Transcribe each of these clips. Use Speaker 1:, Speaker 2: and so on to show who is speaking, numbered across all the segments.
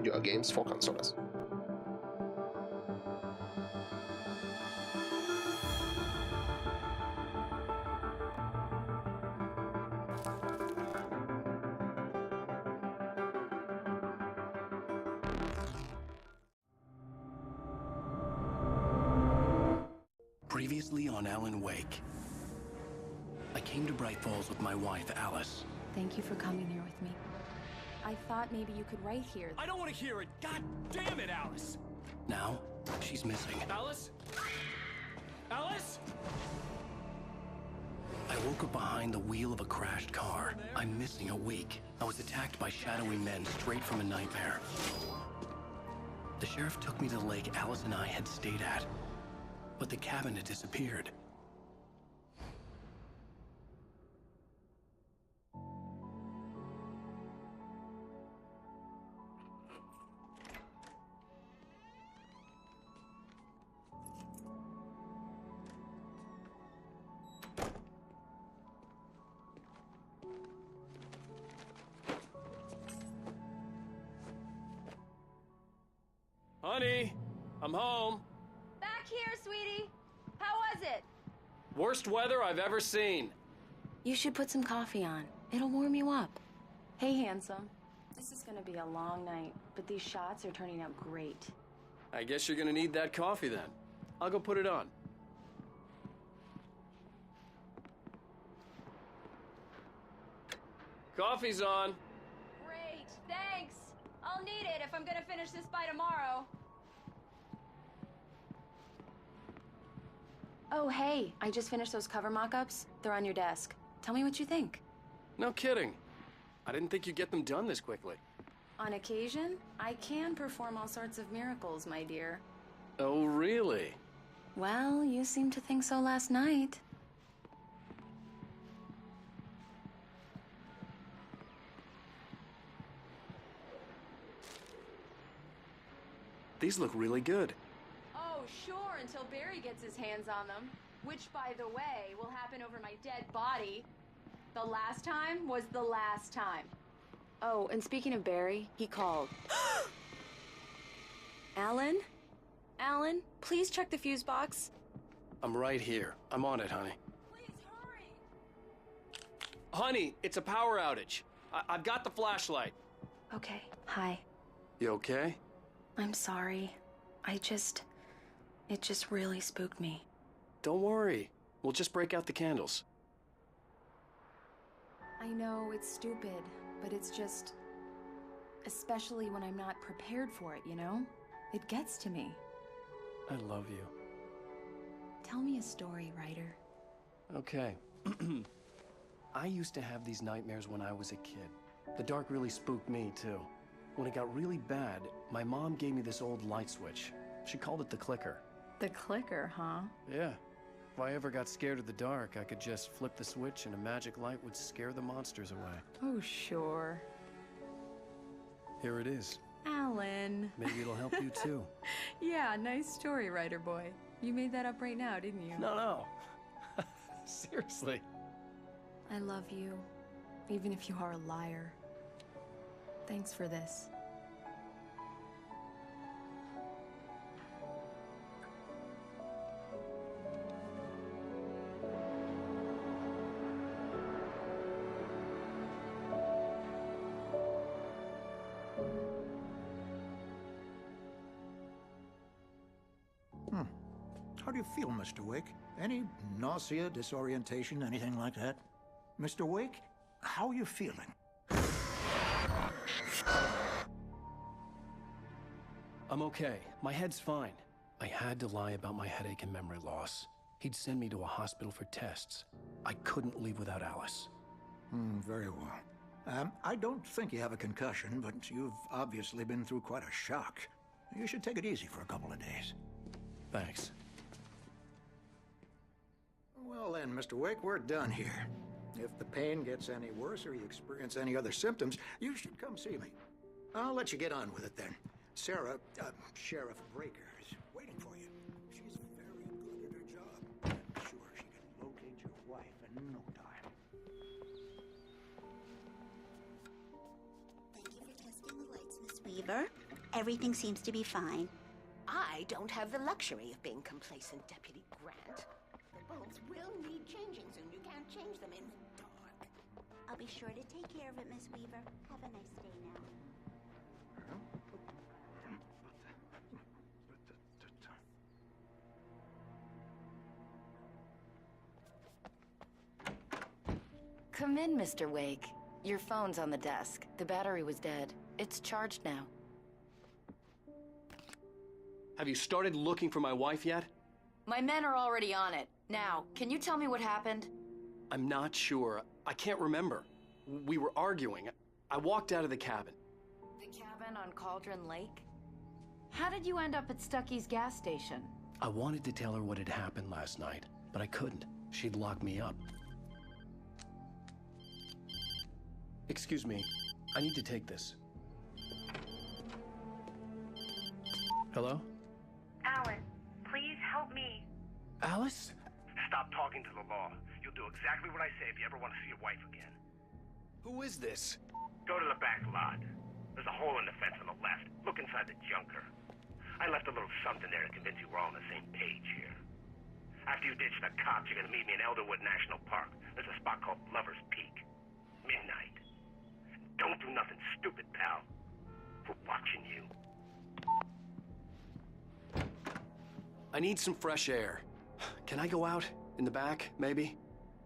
Speaker 1: video games for consoles.
Speaker 2: Previously on Alan Wake. I came to Bright Falls with my wife, Alice.
Speaker 3: Thank you for coming here with me. I thought maybe you could write here.
Speaker 4: I don't want to hear it! God damn it, Alice!
Speaker 2: Now, she's missing.
Speaker 4: Alice? Alice?
Speaker 2: I woke up behind the wheel of a crashed car. I'm missing a week. I was attacked by shadowy men straight from a nightmare. The sheriff took me to the lake Alice and I had stayed at, but the cabin had disappeared.
Speaker 4: Honey, I'm home.
Speaker 3: Back here, sweetie. How was it?
Speaker 4: Worst weather I've ever seen.
Speaker 3: You should put some coffee on. It'll warm you up. Hey, handsome. This is gonna be a long night, but these shots are turning out great.
Speaker 4: I guess you're gonna need that coffee then. I'll go put it on. Coffee's on.
Speaker 3: Great, thanks. I'll need it if I'm gonna finish this by tomorrow. Oh, hey, I just finished those cover mock-ups. They're on your desk. Tell me what you think.
Speaker 4: No kidding. I didn't think you'd get them done this quickly.
Speaker 3: On occasion, I can perform all sorts of miracles, my dear.
Speaker 4: Oh, really?
Speaker 3: Well, you seemed to think so last night.
Speaker 4: These look really good.
Speaker 3: Oh, sure, until Barry gets his hands on them. Which, by the way, will happen over my dead body. The last time was the last time. Oh, and speaking of Barry, he called. Alan? Alan, please check the fuse box.
Speaker 4: I'm right here. I'm on it, honey.
Speaker 3: Please hurry!
Speaker 4: Honey, it's a power outage. I've got the flashlight.
Speaker 3: Okay, hi.
Speaker 4: You okay?
Speaker 3: I'm sorry. It just really spooked me.
Speaker 4: Don't worry. We'll just break out the candles.
Speaker 3: I know it's stupid, but it's just... especially when I'm not prepared for it, you know? It gets to me.
Speaker 4: I love you.
Speaker 3: Tell me a story, writer.
Speaker 4: Okay. I used to have these nightmares when I was a kid. The dark really spooked me, too. When it got really bad, my mom gave me this old light switch. She called it the clicker.
Speaker 3: The clicker, huh?
Speaker 4: Yeah. If I ever got scared of the dark, I could just flip the switch and a magic light would scare the monsters away.
Speaker 3: Oh, sure.
Speaker 4: Here it is.
Speaker 3: Alan.
Speaker 4: Maybe it'll help you, too.
Speaker 3: Yeah, nice story, writer boy. You made that up right now, didn't you?
Speaker 4: No. Seriously.
Speaker 3: I love you, even if you are a liar. Thanks for this.
Speaker 5: How do you feel, Mr. Wake? Any nausea, disorientation, anything like that? Mr. Wake, how are you feeling?
Speaker 4: I'm okay. My head's fine. I had to lie about my headache and memory loss. He'd send me to a hospital for tests. I couldn't leave without Alice.
Speaker 5: Very well. I don't think you have a concussion, but you've obviously been through quite a shock. You should take it easy for a couple of days.
Speaker 4: Thanks.
Speaker 5: Well then, Mr. Wake, we're done here. If the pain gets any worse or you experience any other symptoms, you should come see me. I'll let you get on with it then. Sarah, Sheriff Breaker, is waiting for you. She's very good at her job. I'm sure she can locate your wife in no time.
Speaker 6: Thank you for testing the lights, Miss Weaver.
Speaker 1: Everything seems to be fine.
Speaker 6: I don't have the luxury of being complacent, Deputy Grant. The bulbs will need changing soon. You can't change them in the dark.
Speaker 1: I'll be sure to take care of it, Miss Weaver. Have a nice day now.
Speaker 7: Come in, Mr. Wake. Your phone's on the desk. The battery was dead. It's charged now.
Speaker 4: Have you started looking for my wife yet?
Speaker 7: My men are already on it. Now, can you tell me what happened?
Speaker 4: I'm not sure. I can't remember. We were arguing. I walked out of the cabin.
Speaker 7: The cabin on Cauldron Lake? How did you end up at Stucky's gas station?
Speaker 4: I wanted to tell her what had happened last night, but I couldn't. She'd lock me up. Excuse me. I need to take this. Hello?
Speaker 8: Alice, please help me.
Speaker 4: Alice?
Speaker 8: Stop talking to the law. You'll do exactly what I say if you ever want to see your wife again.
Speaker 4: Who is this?
Speaker 8: Go to the back lot. There's a hole in the fence on the left. Look inside the junker. I left a little something there to convince you we're all on the same page here. After you ditch the cops, you're gonna meet me in Elderwood National Park. There's a spot called Lover's Peak. Midnight. Don't do nothing stupid, pal. We're watching you.
Speaker 4: I need some fresh air. Can I go out? In the back, maybe?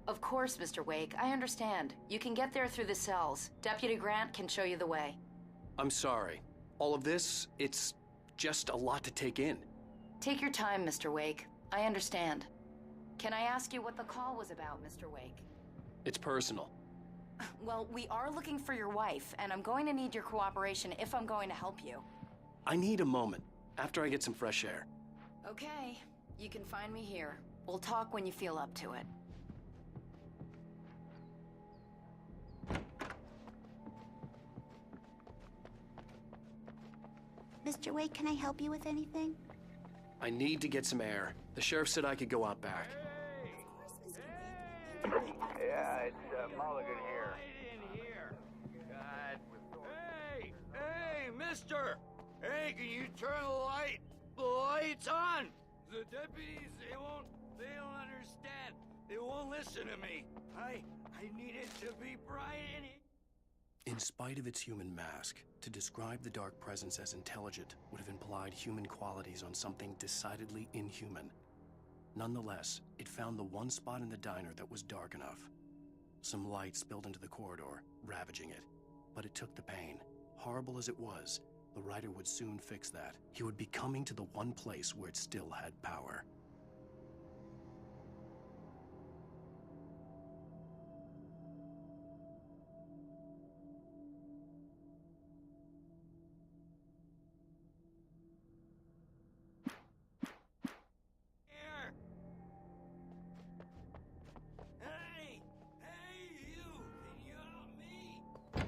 Speaker 7: Of course, Mr. Wake. I understand. You can get there through the cells. Deputy Grant can show you the way.
Speaker 4: I'm sorry. All of this, it's just a lot to take in.
Speaker 7: Take your time, Mr. Wake. I understand. Can I ask you what the call was about, Mr. Wake?
Speaker 4: It's personal.
Speaker 7: Well, we are looking for your wife, and I'm going to need your cooperation if I'm going to help you.
Speaker 4: I need a moment, after I get some fresh air.
Speaker 7: Okay. You can find me here. We'll talk when you feel up to it.
Speaker 1: Mr. Wake, can I help you with anything?
Speaker 4: I need to get some air. The sheriff said I could go out back.
Speaker 9: Yeah, it's Mulligan here.
Speaker 10: Hey, mister! Hey, can you turn the lights on? The deputies, they don't understand. They won't listen to me. I need it to be bright
Speaker 4: In spite of its human mask, to describe the dark presence as intelligent would have implied human qualities on something decidedly inhuman. Nonetheless, it found the one spot in the diner that was dark enough. Some light spilled into the corridor, ravaging it. But it took the pain. Horrible as it was, the writer would soon fix that. He would be coming to the one place where it still had power.
Speaker 10: here. Hey, you! Can you help me?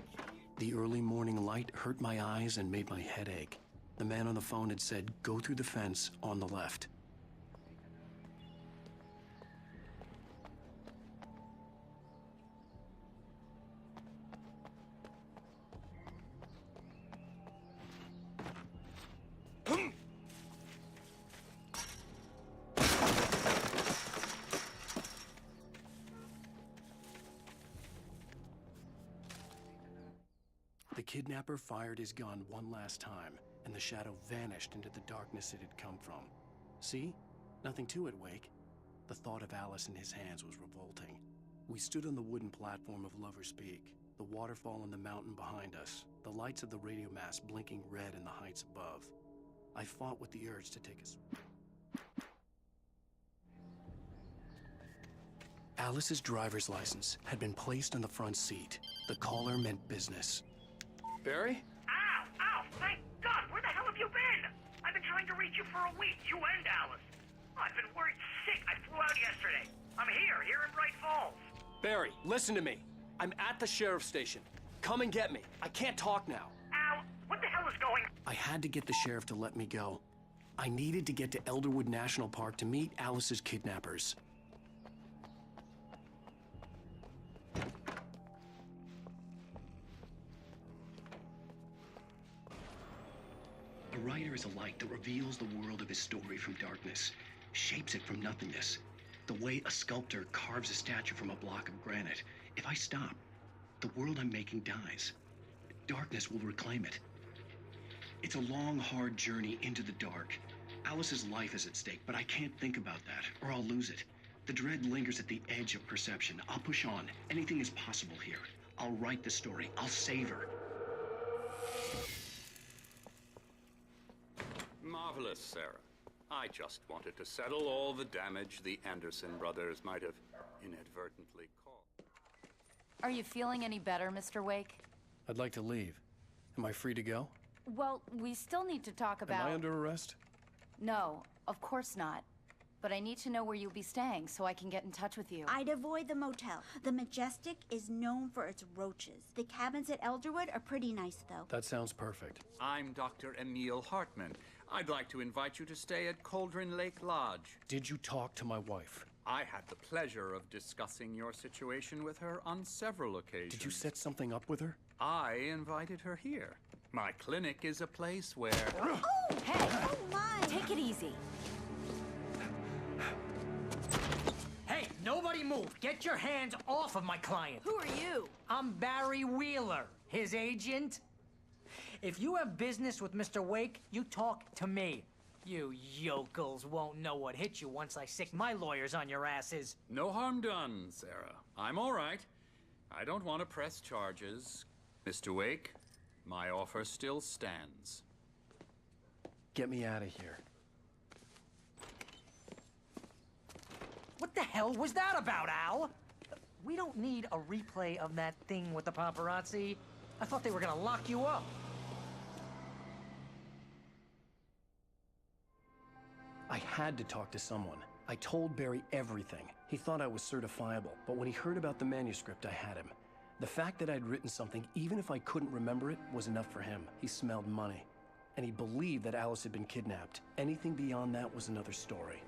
Speaker 4: The early morning light hurt my eyes and made my head ache. The man on the phone had said, "Go through the fence on the left." The kidnapper fired his gun one last time, and the shadow vanished into the darkness it had come from. See? Nothing to it, Wake. The thought of Alice in his hands was revolting. We stood on the wooden platform of Lover's Peak, the waterfall on the mountain behind us, the lights of the radio mast blinking red in the heights above. I fought with the urge to take us. Alice's driver's license had been placed on the front seat. The caller meant business. Barry?
Speaker 8: Ow! Thank God! Where the hell have you been? I've been trying to reach you for a week, you and Alice. I've been worried sick. I flew out yesterday. I'm here in Bright Falls.
Speaker 4: Barry, listen to me. I'm at the sheriff's station. Come and get me. I can't talk now.
Speaker 8: Al, what the hell is going on?
Speaker 4: I had to get the sheriff to let me go. I needed to get to Elderwood National Park to meet Alice's kidnappers.
Speaker 2: writer is a light that reveals the world of his story from darkness, shapes it from nothingness. The way a sculptor carves a statue from a block of granite. If I stop, the world I'm making dies. Darkness will reclaim it. It's a long, hard journey into the dark. Alice's life is at stake, but I can't think about that, or I'll lose it. The dread lingers at the edge of perception. I'll push on. Anything is possible here. I'll write the story. I'll save her.
Speaker 11: Marvelous, Sarah. I just wanted to settle all the damage the Anderson brothers might have inadvertently caused.
Speaker 7: Are you feeling any better, Mr. Wake?
Speaker 4: I'd like to leave. Am I free to go?
Speaker 7: Well, we still need to talk about...
Speaker 4: Am I under arrest?
Speaker 7: No, of course not. But I need to know where you'll be staying so I can get in touch with you.
Speaker 1: I'd avoid the motel. The Majestic is known for its roaches. The cabins at Elderwood are pretty nice, though.
Speaker 4: That sounds perfect.
Speaker 11: I'm Dr. Emil Hartman. I'd like to invite you to stay at Cauldron Lake Lodge.
Speaker 4: Did you talk to my wife?
Speaker 11: I had the pleasure of discussing your situation with her on several occasions.
Speaker 4: Did you set something up with her?
Speaker 11: I invited her here. My clinic is a place where...
Speaker 1: Oh! Hey! Oh, my!
Speaker 7: Take it easy.
Speaker 12: Hey, nobody move. Get your hands off of my client.
Speaker 1: Who are you?
Speaker 12: I'm Barry Wheeler, his agent. If you have business with Mr. Wake, you talk to me. You yokels won't know what hit you once I sick my lawyers on your asses.
Speaker 11: No harm done, Sarah. I'm all right. I don't want to press charges. Mr. Wake, my offer still stands.
Speaker 4: Get me out of here.
Speaker 12: What the hell was that about, Al? We don't need a replay of that thing with the paparazzi. I thought they were gonna lock you up.
Speaker 4: I had to talk to someone. I told Barry everything. He thought I was certifiable, but when he heard about the manuscript, I had him. The fact that I'd written something, even if I couldn't remember it, was enough for him. He smelled money. And he believed that Alice had been kidnapped. Anything beyond that was another story.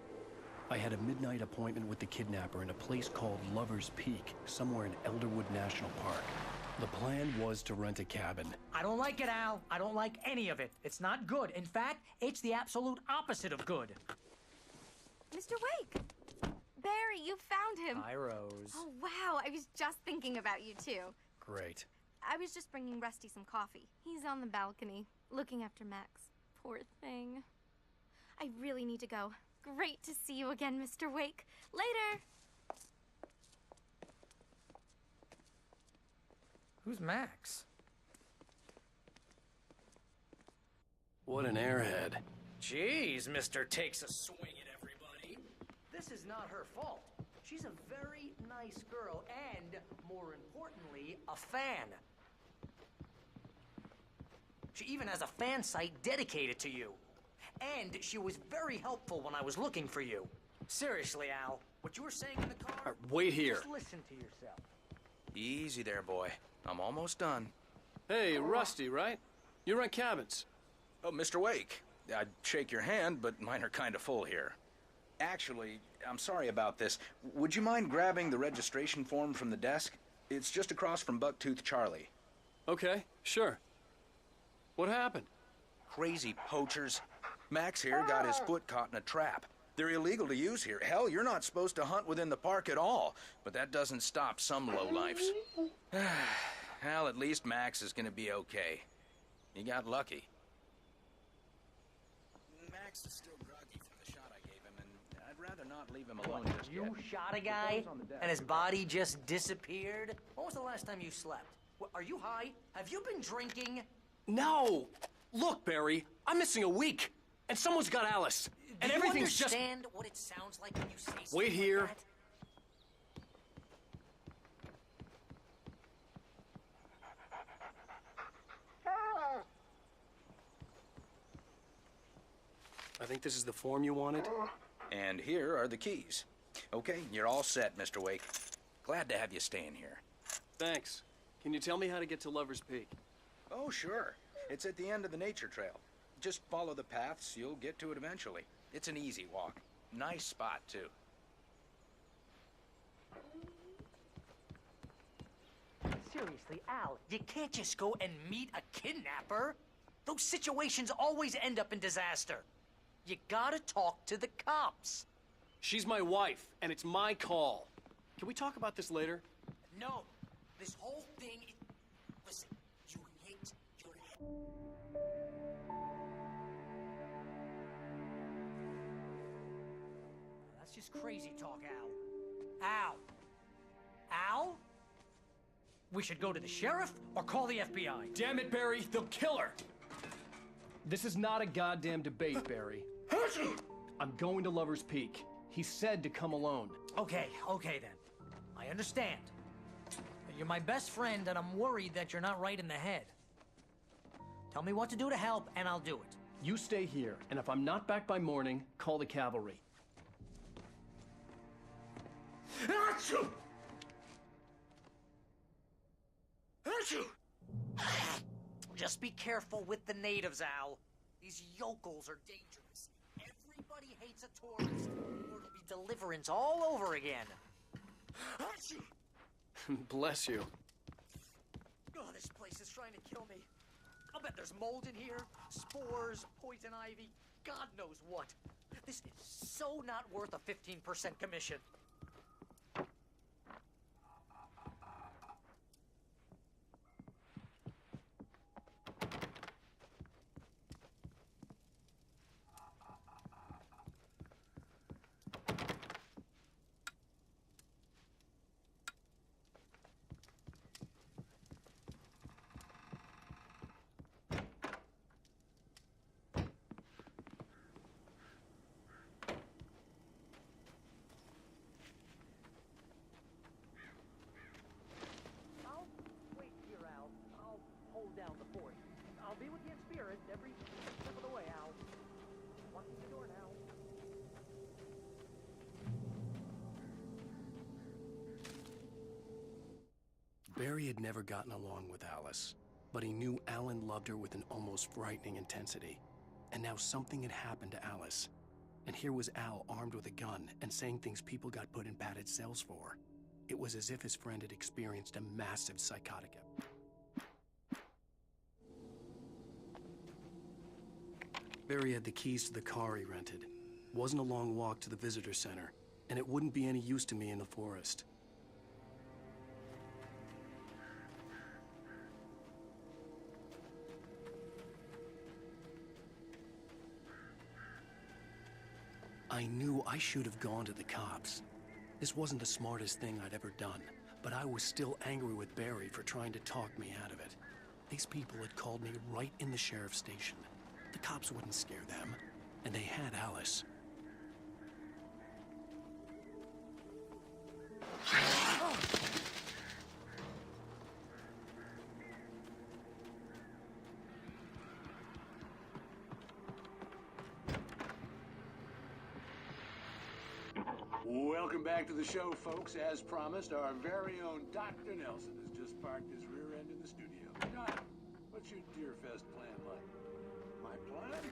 Speaker 4: I had a midnight appointment with the kidnapper in a place called Lover's Peak, somewhere in Elderwood National Park. The plan was to rent a cabin.
Speaker 12: I don't like it, Al. I don't like any of it. It's not good. In fact, it's the absolute opposite of good.
Speaker 13: Mr. Wake! Barry, you found him.
Speaker 12: Hi, Rose.
Speaker 13: Oh, wow. I was just thinking about you, too.
Speaker 4: Great.
Speaker 13: I was just bringing Rusty some coffee. He's on the balcony, looking after Max. Poor thing. I really need to go. Great to see you again, Mr. Wake. Later!
Speaker 12: Who's Max?
Speaker 4: What an airhead.
Speaker 12: Jeez, Mr. Takes a swing at everybody. This is not her fault. She's a very nice girl and, more importantly, a fan. She even has a fan site dedicated to you. And she was very helpful when I was looking for you. Seriously, Al, what you were saying in the car...
Speaker 4: Wait here.
Speaker 12: Just listen to yourself.
Speaker 14: Easy there, boy. I'm almost done.
Speaker 4: Hey, Rusty, right? You rent cabins.
Speaker 14: Oh, Mr. Wake. I'd shake your hand, but mine are kind of full here. Actually, I'm sorry about this. Would you mind grabbing the registration form from the desk? It's just across from Bucktooth Charlie.
Speaker 4: Okay, sure. What happened?
Speaker 14: Crazy poachers. Max here got his foot caught in a trap. They're illegal to use here. Hell, you're not supposed to hunt within the park at all. But that doesn't stop some lowlifes. Well, at least Max is gonna be okay. He got lucky. Max is still groggy from the shot I gave him, and I'd rather not leave him alone just
Speaker 12: You
Speaker 14: yet.
Speaker 12: shot a guy, and his body just disappeared? When was the last time you slept? Are you high? Have you been drinking?
Speaker 4: No! Look, Barry, I'm missing a week. And someone's got Alice. And everything's just...
Speaker 12: Do you understand what it sounds like when you say something
Speaker 4: Wait here.
Speaker 12: like that?
Speaker 4: I think this is the form you wanted.
Speaker 14: And here are the keys. Okay, you're all set, Mr. Wake. Glad to have you staying here.
Speaker 4: Thanks. Can you tell me how to get to Lover's Peak?
Speaker 14: Oh, sure. It's at the end of the nature trail. Just follow the paths, you'll get to it eventually. It's an easy walk. Nice spot, too.
Speaker 12: Seriously, Al, you can't just go and meet a kidnapper. Those situations always end up in disaster. You gotta talk to the cops.
Speaker 4: She's my wife, and it's my call. Can we talk about this later?
Speaker 12: No, this whole thing is... Listen, you hate your head. That's just crazy talk, Al. Al? Al? We should go to the sheriff or call the FBI.
Speaker 4: Damn it, Barry, they'll kill her! This is not a goddamn debate, Barry. I'm going to Lover's Peak. He said to come alone.
Speaker 12: Okay then. I understand. You're my best friend, and I'm worried that you're not right in the head. Tell me what to do to help, and I'll do it.
Speaker 4: You stay here, and if I'm not back by morning, call the cavalry.
Speaker 10: Achoo! Achoo!
Speaker 12: Just be careful with the natives, Al. These yokels are dangerous. Everybody hates a tourist, or it'll be deliverance all over again.
Speaker 10: Achoo!
Speaker 4: Bless you.
Speaker 12: Oh, this place is trying to kill me. I'll bet there's mold in here, spores, poison ivy, God knows what. This is so not worth a 15% commission. Down the fort. I'll be with you in spirit every step of the way, Al. Locking the door now.
Speaker 4: Barry had never gotten along with Alice, but he knew Alan loved her with an almost frightening intensity. And now something had happened to Alice. And here was Al armed with a gun and saying things people got put in padded cells for. It was as if his friend had experienced a massive psychotic episode. Barry had the keys to the car he rented. Wasn't a long walk to the visitor center, and it wouldn't be any use to me in the forest. I knew I should have gone to the cops. This wasn't the smartest thing I'd ever done, but I was still angry with Barry for trying to talk me out of it. These people had called me right in the sheriff's station. The cops wouldn't scare them, and they had Alice.
Speaker 15: Welcome back to the show, folks. As promised, our very own Dr. Nelson has just parked his rear end in the studio. Doc, what's your Deerfest plan like? My plan?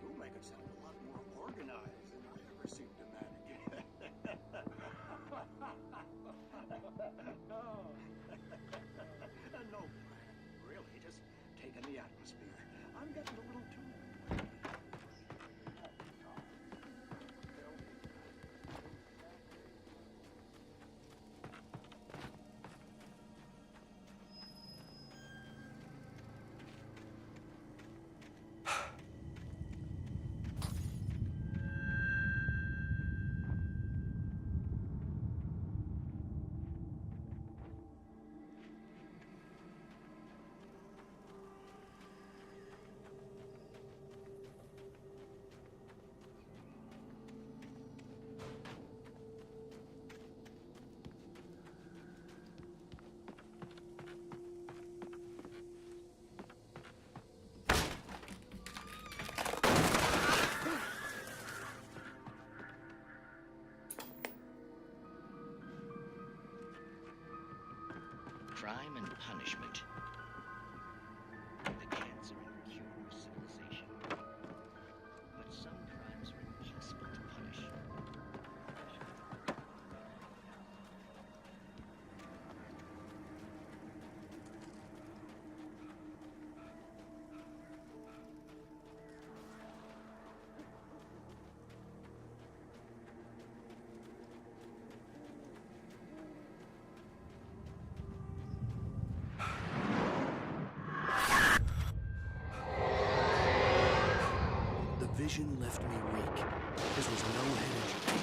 Speaker 15: You'll make it sound a lot more organized than I ever seem to manage. No plan, really. Just taking the atmosphere. I'm getting a little too...
Speaker 16: Crime and punishment. The cancer and cure of civilization. But some crimes are impossible to punish.
Speaker 4: vision left me weak. This was no head injury.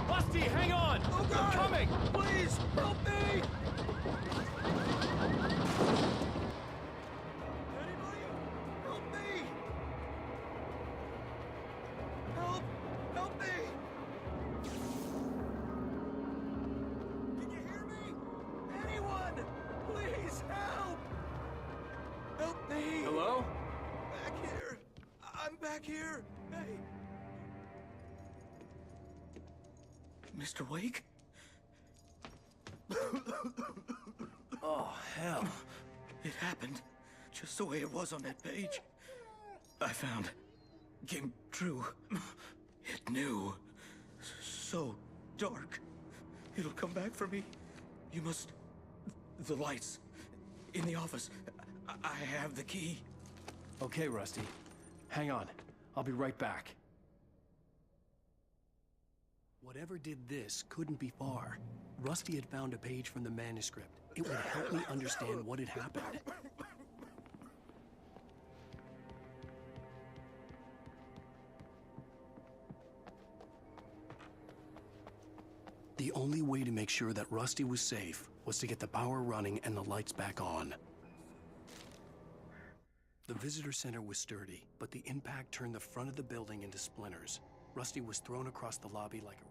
Speaker 10: Busty, hang on! Oh, God. I'm coming! Please, help me! Anybody? Help me! Help! Help me! Can you hear me? Anyone! Please, help! Help me! Hello? Back here! I'm back here! Hey! Mr. Wake?
Speaker 4: Oh, hell.
Speaker 10: It happened just the way it was on that page. I found. Came true. It knew. So dark. It'll come back for me. You must... The lights. In the office. I have the key.
Speaker 4: Okay, Rusty. Hang on. I'll be right back. Whatever did this couldn't be far. Rusty had found a page from the manuscript. It would help me understand what had happened. The only way to make sure that Rusty was safe was to get the power running and the lights back on. The visitor center was sturdy, but the impact turned the front of the building into splinters. Rusty was thrown across the lobby like a...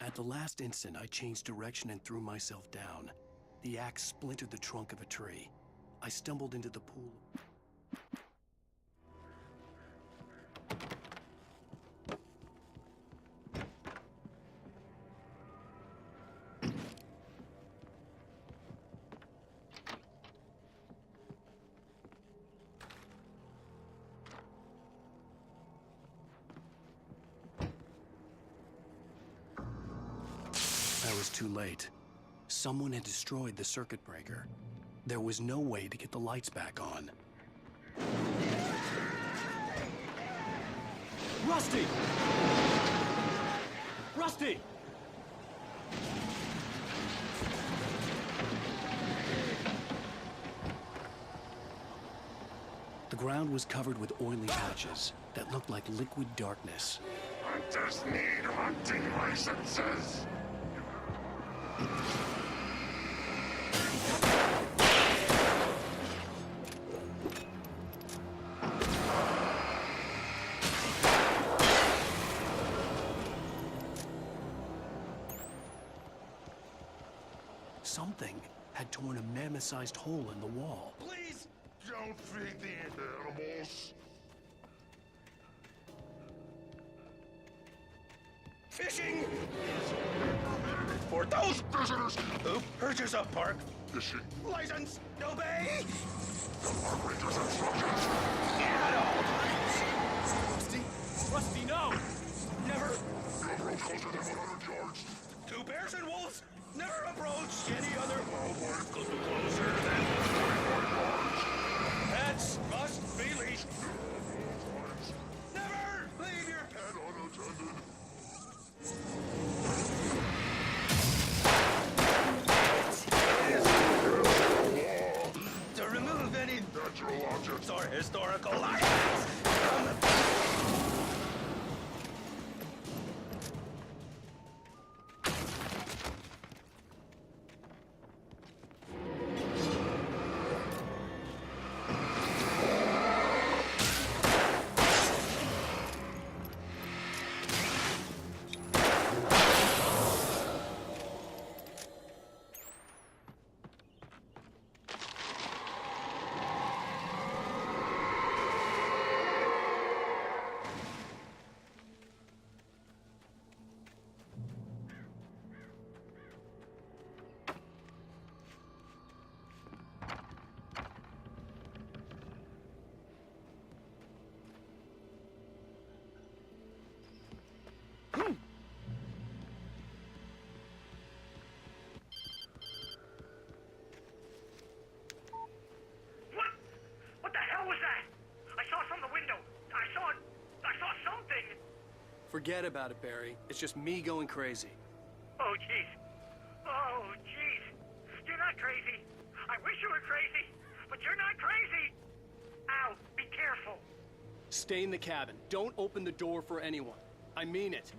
Speaker 4: At the last instant, I changed direction and threw myself down. The axe splintered the trunk of a tree. I stumbled into the pool. I was too late. Someone had destroyed the circuit breaker. There was no way to get the lights back on.
Speaker 10: Rusty! Rusty!
Speaker 4: The ground was covered with oily patches that looked like liquid darkness.
Speaker 17: Hunters need hunting licenses.
Speaker 4: Something had torn a mammoth-sized hole in the wall.
Speaker 17: Please don't feed the animals.
Speaker 14: Fishing! For those visitors who purchase a park
Speaker 17: fishing
Speaker 14: license, obey
Speaker 17: the park ranger's instructions
Speaker 14: at all times.
Speaker 10: Rusty? Rusty, no! Never!
Speaker 17: Don't approach closer than 100 yards.
Speaker 14: Two bears and wolves never approach any other wildlife closer than 25 yards. Pets must be leashed. Never leave your pet
Speaker 17: unattended.
Speaker 14: To remove any
Speaker 17: natural objects
Speaker 14: or historical items from the...
Speaker 4: Forget about it, Barry. It's just me going crazy.
Speaker 8: Oh, jeez. Oh, jeez. You're not crazy. I wish you were crazy, but you're not crazy. Ow, be careful.
Speaker 4: Stay in the cabin. Don't open the door for anyone. I mean it.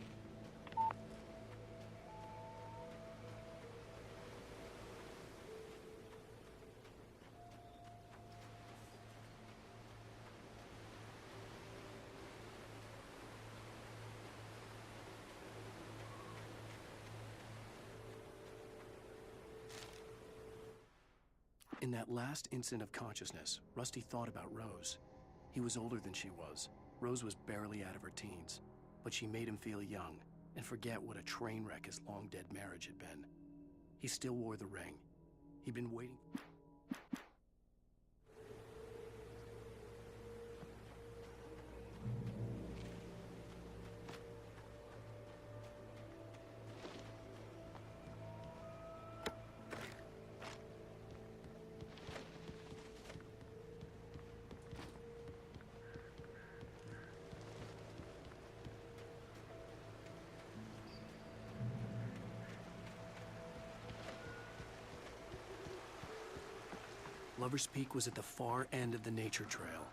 Speaker 4: In that last instant of consciousness, Rusty thought about Rose. He was older than she was. Rose was barely out of her teens, but she made him feel young and forget what a train wreck his long-dead marriage had been. He still wore the ring. He'd been waiting. Lover's Peak was at the far end of the nature trail.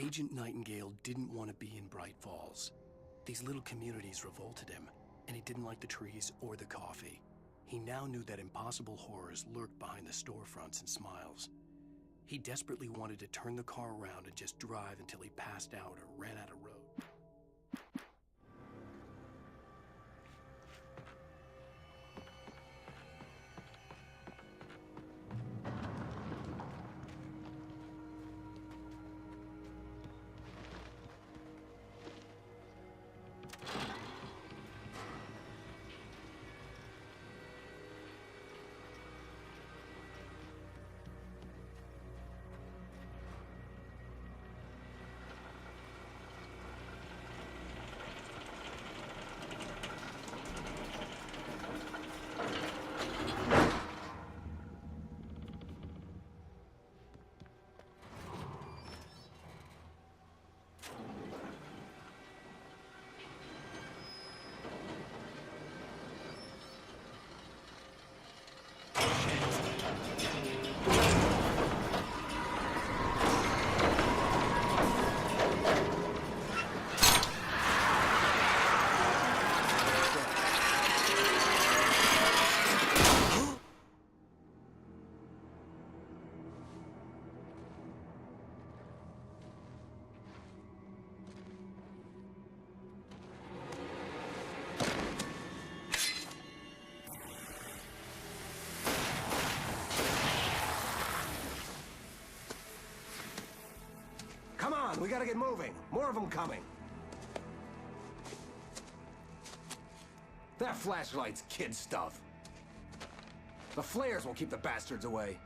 Speaker 4: Agent Nightingale didn't want to be in Bright Falls. These little communities revolted him, and he didn't like the trees or the coffee. He now knew that impossible horrors lurked behind the storefronts and smiles. He desperately wanted to turn the car around and just drive until he passed out or ran out of road.
Speaker 18: We gotta get moving. More of them coming. That flashlight's kid stuff. The flares will keep the bastards away.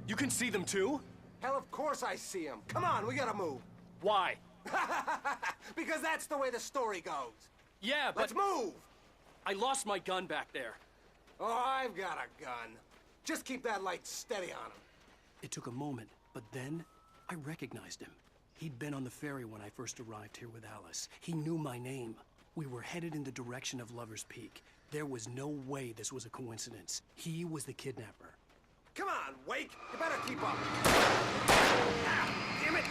Speaker 4: You can see them too?
Speaker 18: Hell, of course I see them. Come on, we gotta move.
Speaker 4: Why?
Speaker 18: Because that's the way the story goes.
Speaker 4: Yeah, but...
Speaker 18: Let's move!
Speaker 4: I lost my gun back there.
Speaker 18: Oh, I've got a gun. Just keep that light steady on him.
Speaker 4: It took a moment, but then I recognized him. He'd been on the ferry when I first arrived here with Alice. He knew my name. We were headed in the direction of Lover's Peak. There was no way this was a coincidence. He was the kidnapper.
Speaker 18: Come on, Wake! You better keep up. Ah, damn it!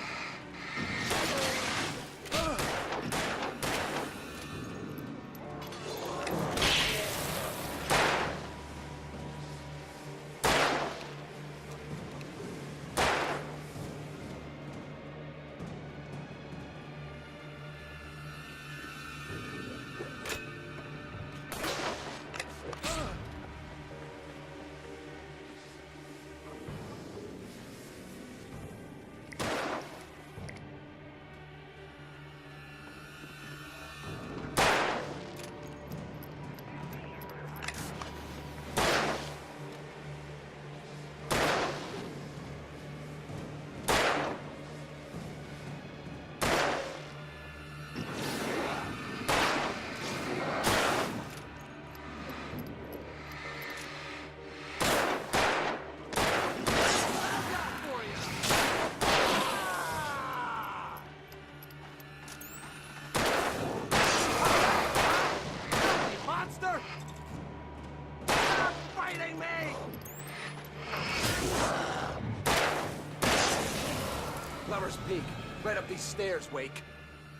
Speaker 18: Lover's Peak. Right up these stairs, Wake.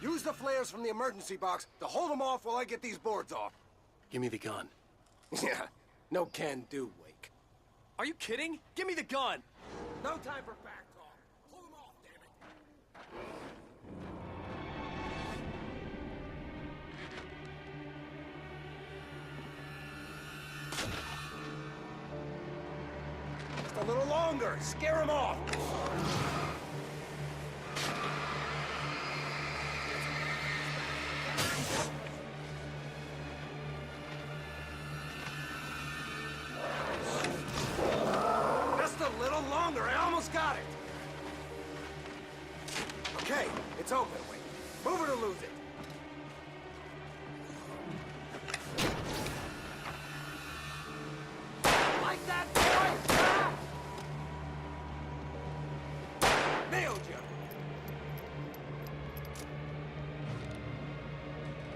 Speaker 18: Use the flares from the emergency box to hold them off while I get these boards off.
Speaker 4: Give me the gun.
Speaker 18: Yeah, no can do, Wake.
Speaker 4: Are you kidding? Give me the gun!
Speaker 18: No time for back talk. Pull them off, damn it. Just a little longer. Scare them off. Got it! Okay, it's open, Wake. Move it or lose it. Like that, boy! Ah! Nailed you!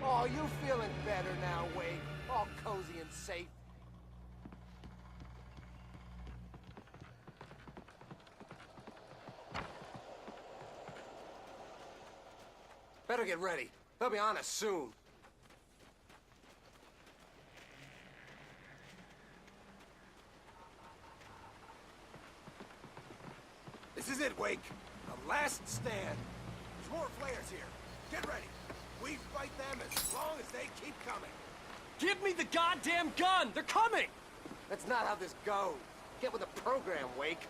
Speaker 18: Oh, you feeling better now, Wake? Oh, all cozy and safe. Better get ready. They'll be on us soon. This is it, Wake. The last stand. There's more flares here. Get ready. We fight them as long as they keep coming.
Speaker 12: Give me the goddamn gun! They're coming!
Speaker 18: That's not how this goes. Get with the program, Wake.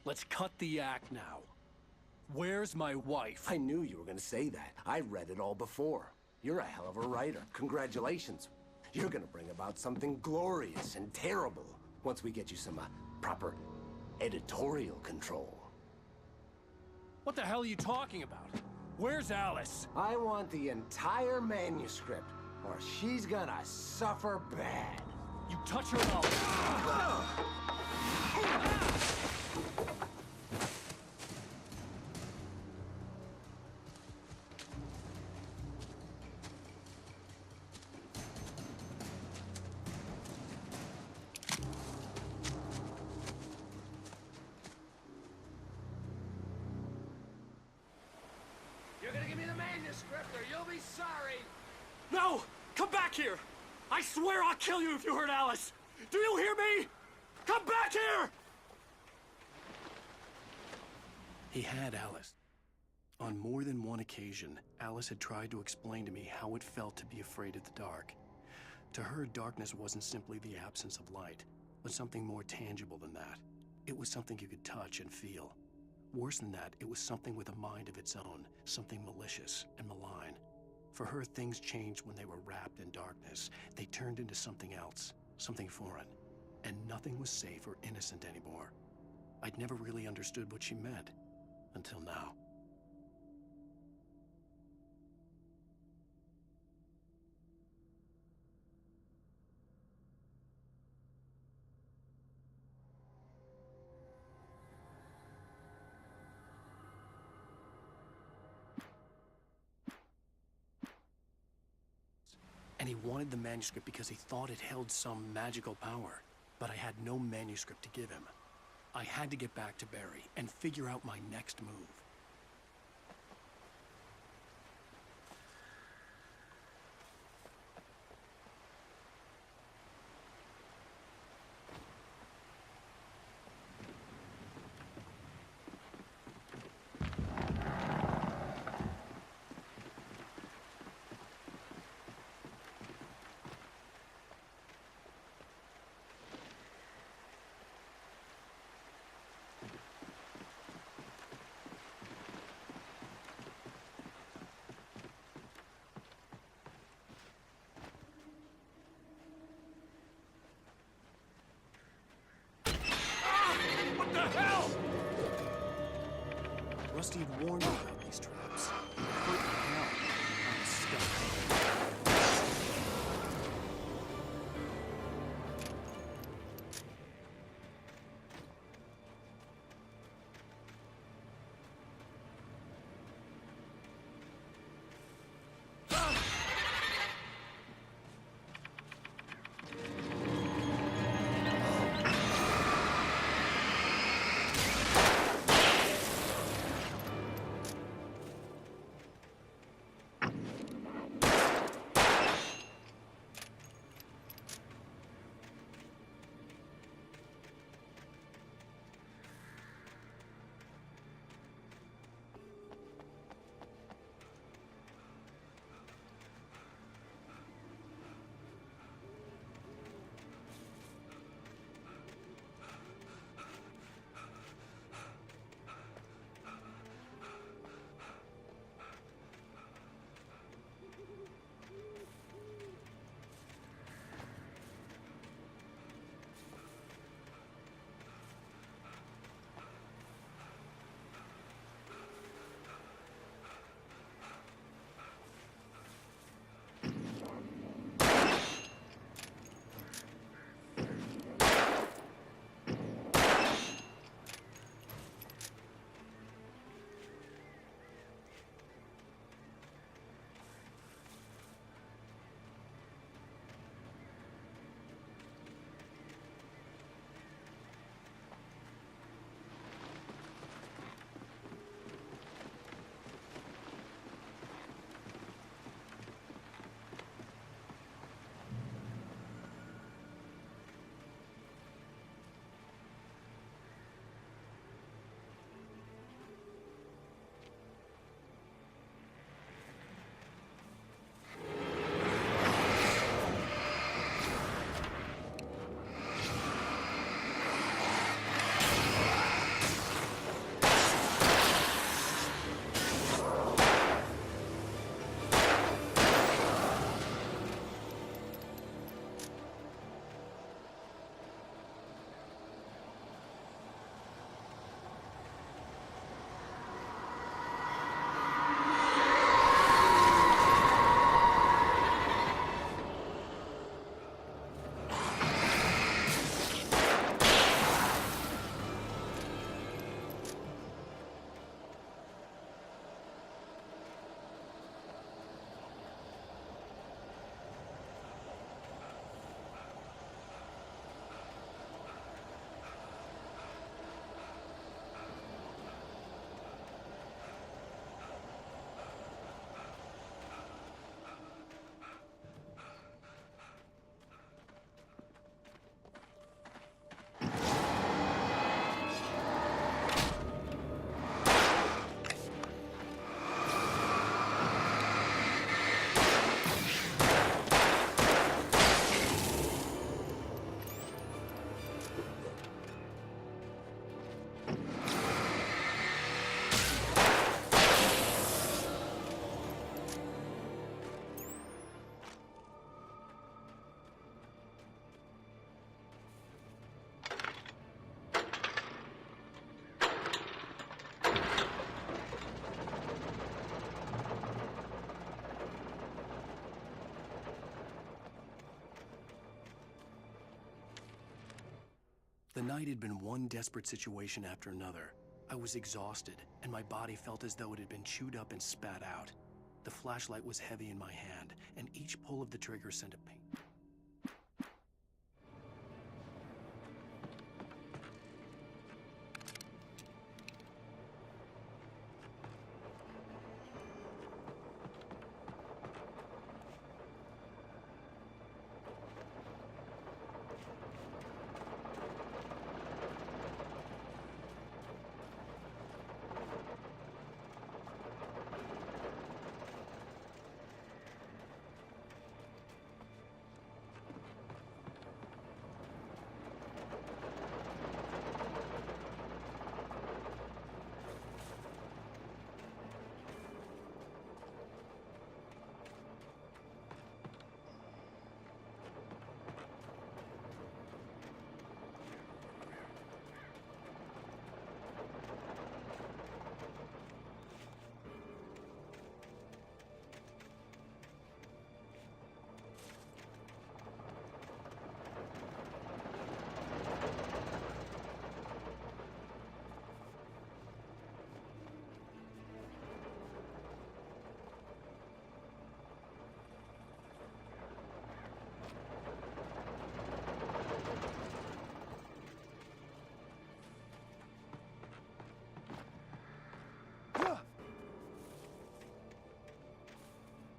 Speaker 4: Let's cut the act now. Where's my wife?
Speaker 18: I knew you were gonna say that. I read it all before. You're a hell of a writer. Congratulations. You're gonna bring about something glorious and terrible once we get you some proper editorial control.
Speaker 4: What the hell are you talking about? Where's Alice?
Speaker 18: I want the entire manuscript, or she's gonna suffer bad.
Speaker 4: You touch her and
Speaker 18: You're gonna give me the manuscript, or you'll be sorry.
Speaker 12: No! Come back here! I swear I'll kill you if you hurt Alice! Do you hear me? Come back here!
Speaker 4: He had Alice. On more than one occasion, Alice had tried to explain to me how it felt to be afraid of the dark. To her, darkness wasn't simply the absence of light, but something more tangible than that. It was something you could touch and feel. Worse than that, it was something with a mind of its own, something malicious and malign. For her, things changed when they were wrapped in darkness. They turned into something else, something foreign. And nothing was safe or innocent anymore. I'd never really understood what she meant, until now. And he wanted the manuscript because he thought it held some magical power. But I had no manuscript to give him. I had to get back to Barry and figure out my next move. Rusty had warned me about these traps. Hurt hell. I was stuck. The night had been one desperate situation after another. I was exhausted, and my body felt as though it had been chewed up and spat out. The flashlight was heavy in my hand, and each pull of the trigger sent a pain.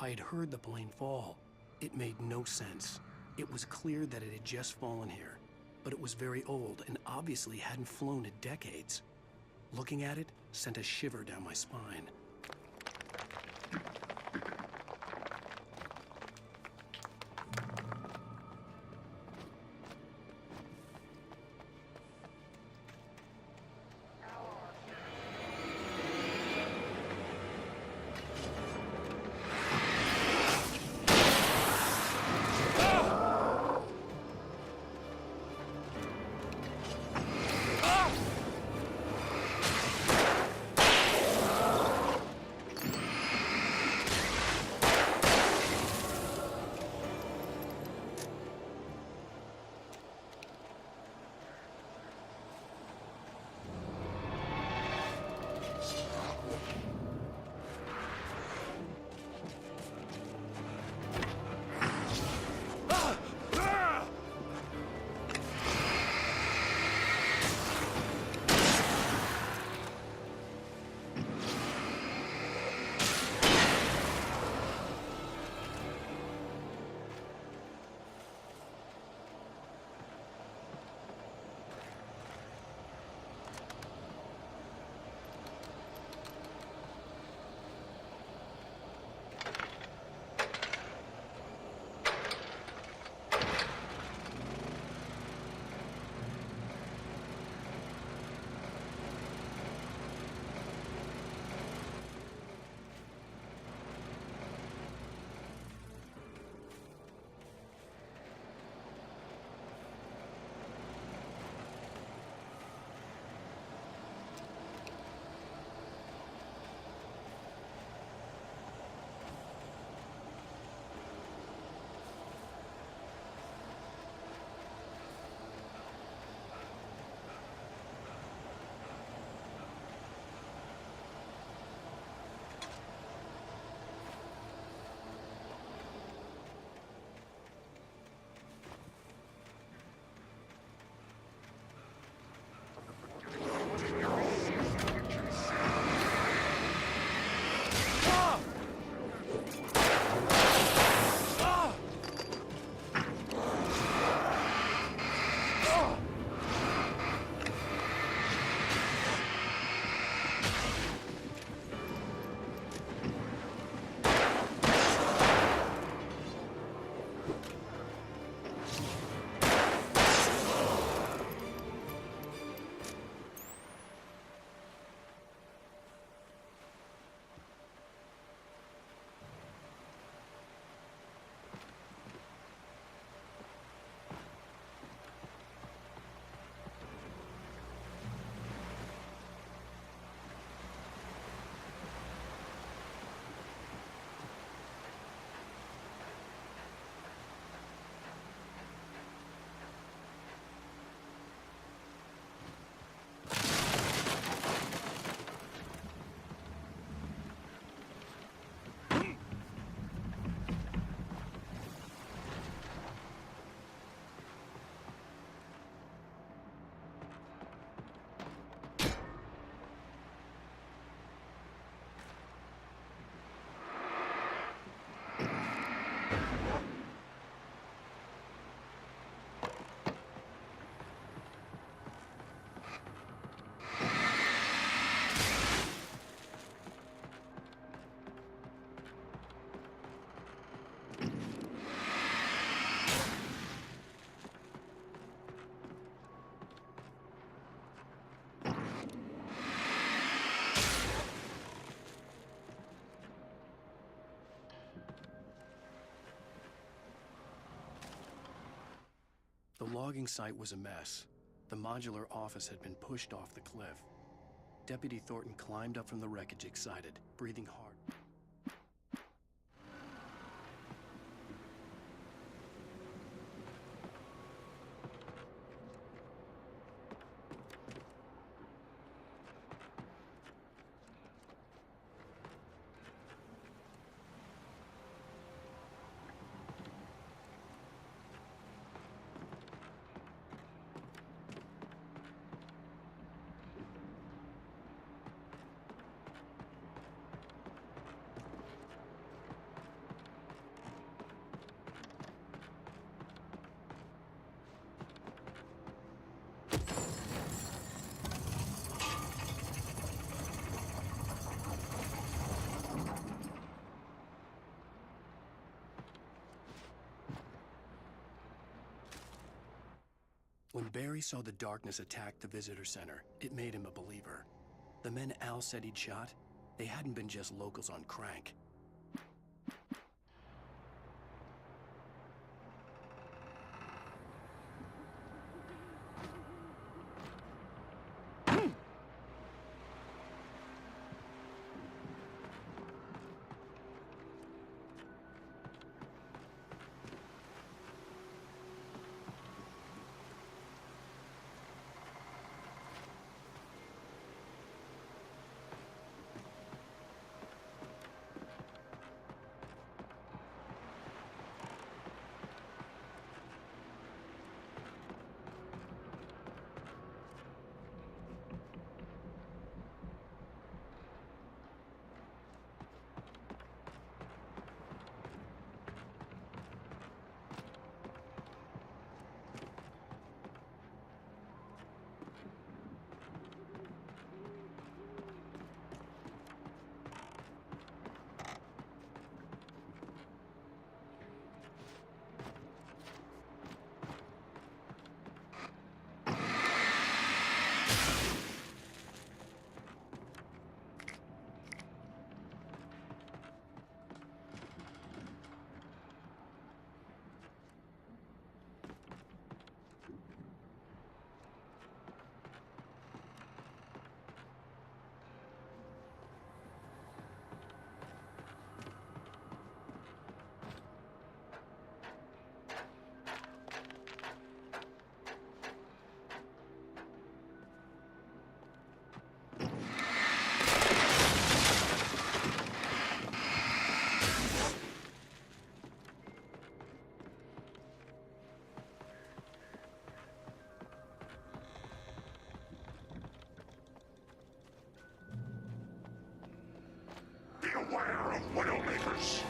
Speaker 4: I had heard the plane fall. It made no sense. It was clear that it had just fallen here, but it was very old and obviously hadn't flown in decades. Looking at it sent a shiver down my spine. The logging site was a mess. The modular office had been pushed off the cliff. Deputy Thornton climbed up from the wreckage excited, breathing hard. When Barry saw the darkness attack the visitor center, it made him a believer. The men Al said he'd shot, they hadn't been just locals on crank.
Speaker 17: Beware of Widowmakers!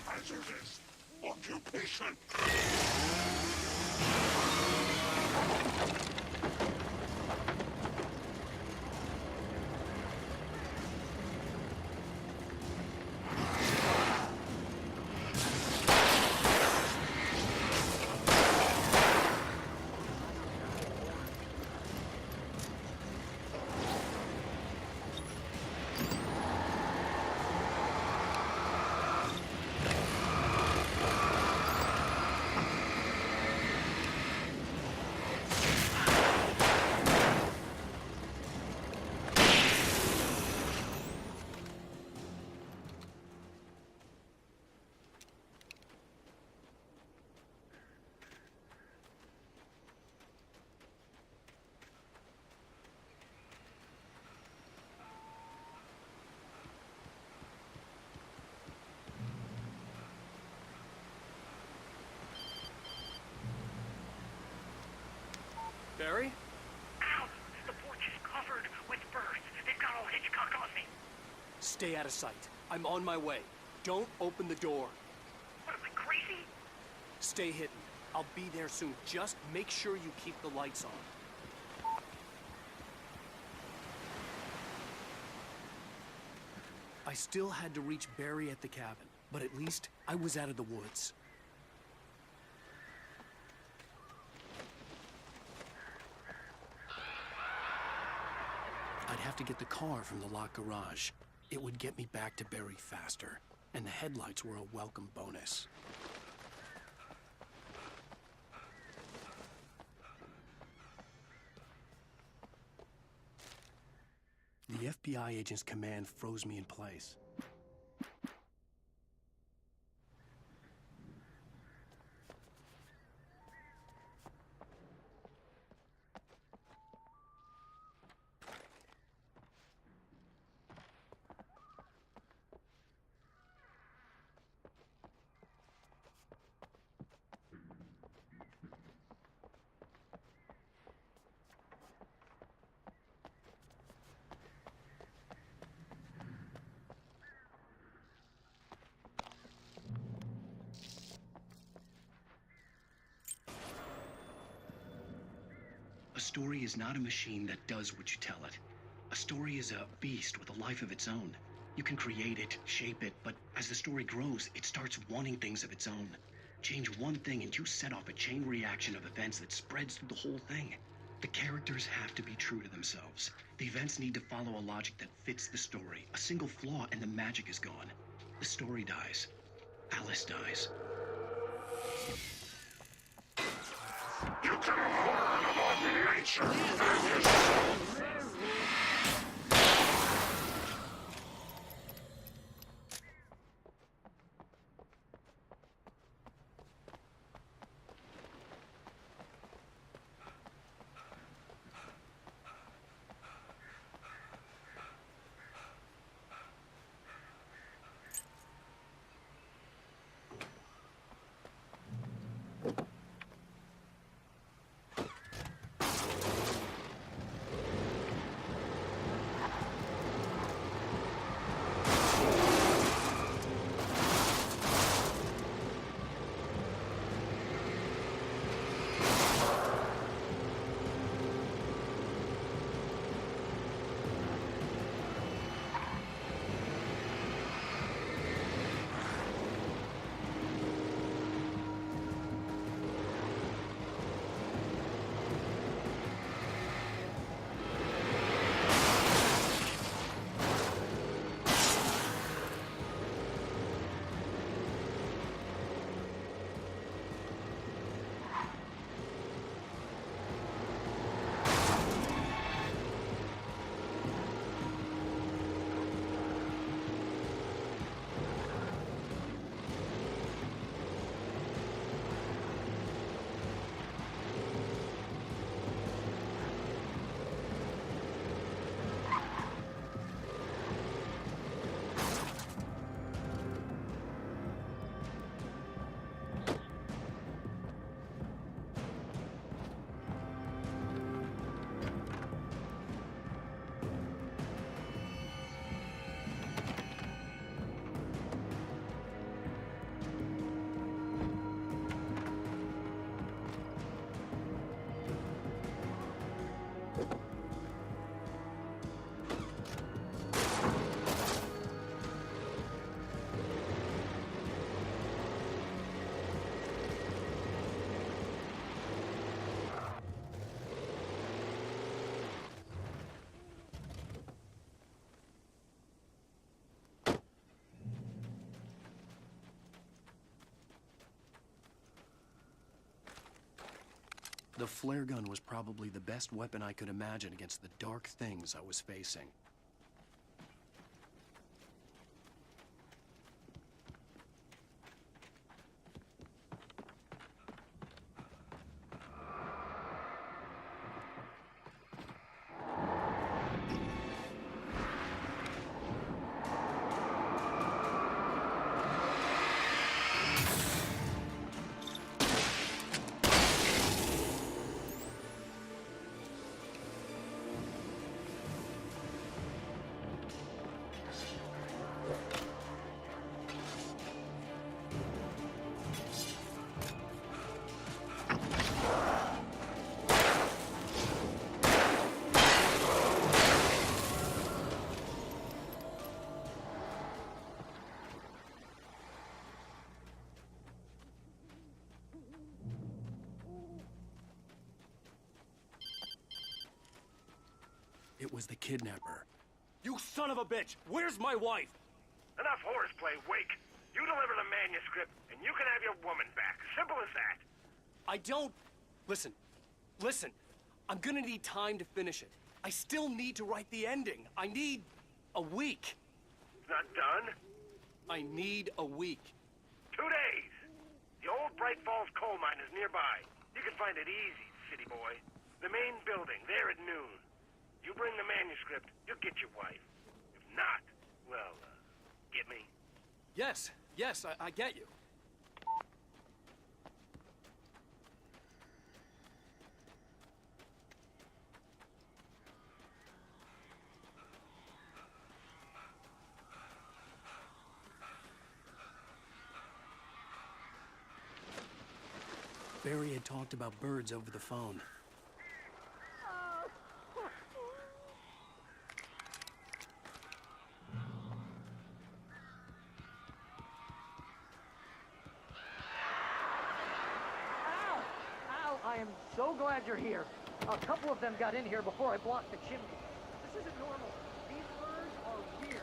Speaker 17: Hazardous occupation.
Speaker 4: Barry?
Speaker 8: Ow! The porch is covered with birds. They've got all Hitchcock on me.
Speaker 4: Stay out of sight. I'm on my way. Don't open the door.
Speaker 8: What, am I crazy?
Speaker 4: Stay hidden. I'll be there soon. Just make sure you keep the lights on. I still had to reach Barry at the cabin, but at least I was out of the woods. I'd have to get the car from the locked garage. It would get me back to Barry faster, and the headlights were a welcome bonus. The FBI agent's command froze me in place.
Speaker 2: A story is not a machine that does what you tell it. A story is a beast with a life of its own. You can create it, shape it, but as the story grows, it starts wanting things of its own. Change one thing and you set off a chain reaction of events that spreads through the whole thing. The characters have to be true to themselves. The events need to follow a logic that fits the story. A single flaw and the magic is gone. The story dies. Alice dies.
Speaker 17: You can learn about nature.
Speaker 4: The flare gun was probably the best weapon I could imagine against the dark things I was facing. it was the kidnapper.
Speaker 19: You son of a bitch! Where's my wife?
Speaker 8: Enough horseplay, Wake. You deliver the manuscript, and you can have your woman back. Simple as that.
Speaker 19: I don't... Listen. I'm gonna need time to finish it. I still need to write the ending. I need a week.
Speaker 8: It's not done?
Speaker 19: I need a week.
Speaker 8: 2 days. The old Bright Falls coal mine is nearby. You can find it easy, city boy. The main building, there at noon. You bring the manuscript, you'll get your wife. If not, well, get me?
Speaker 19: Yes, I get you.
Speaker 4: Barry had talked about birds over the phone.
Speaker 12: Al, I am so glad you're here. A couple of them got in here before I blocked the chimney. This isn't normal. These birds are weird.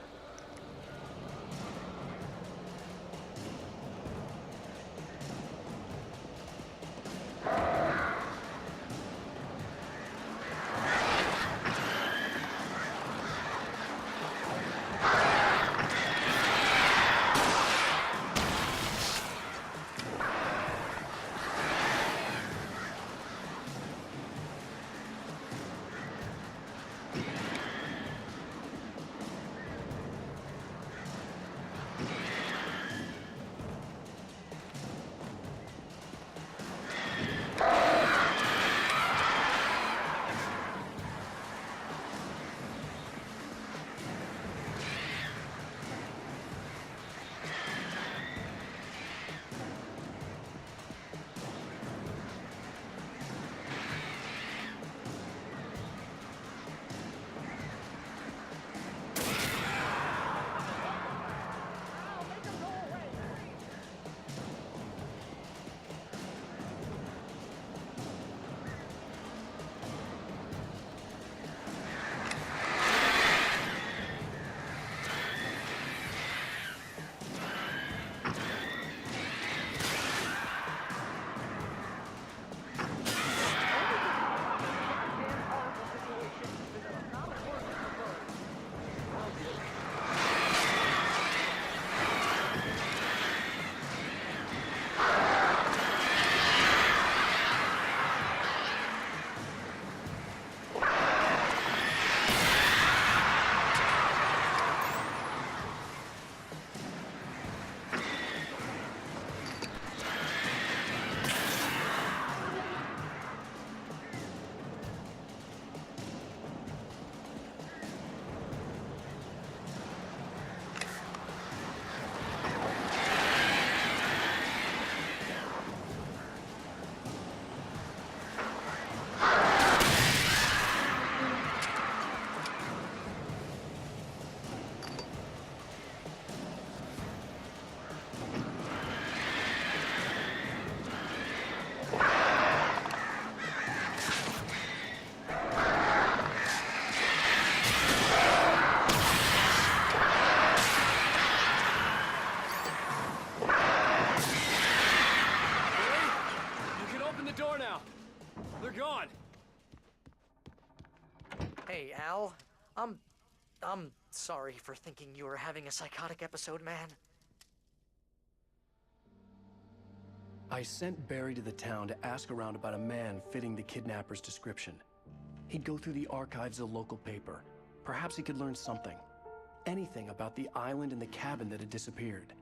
Speaker 12: Hey, Al. I'm sorry for thinking you were having a psychotic episode, man.
Speaker 4: I sent Barry to the town to ask around about a man fitting the kidnapper's description. He'd go through the archives of the local paper. Perhaps he could learn something. Anything about the island and the cabin that had disappeared.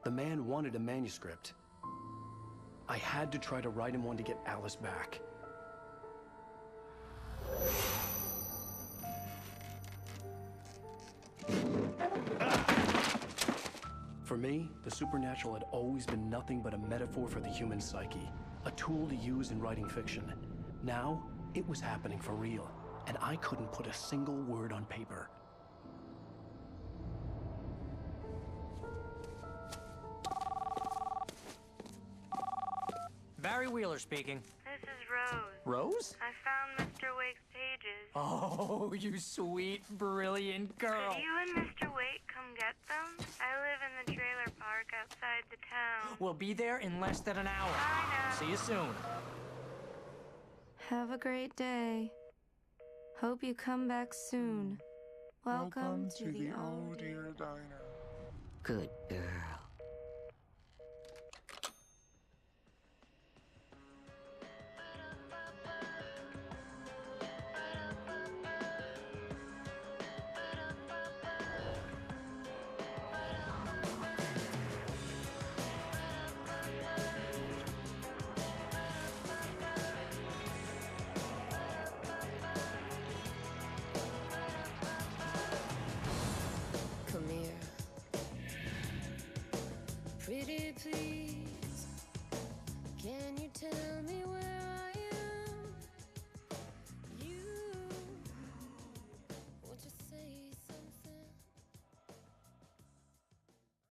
Speaker 4: The man wanted a manuscript. I had to try to write him one to get Alice back. For me, the supernatural had always been nothing but a metaphor for the human psyche, a tool to use in writing fiction. Now, it was happening for real, and I couldn't put a single word on paper.
Speaker 12: Barry Wheeler speaking.
Speaker 20: This is Rose.
Speaker 12: Rose?
Speaker 20: I found Mr.
Speaker 12: Oh, you sweet, brilliant girl.
Speaker 20: Could you and Mr. Wake come get them? I live in the trailer park outside the town.
Speaker 12: We'll be there in less than an hour.
Speaker 20: I know.
Speaker 12: See you soon.
Speaker 20: Have a great day. Hope you come back soon. Welcome to the Oh Dear Diner.
Speaker 6: Good girl.
Speaker 21: Come here. Pretty please, can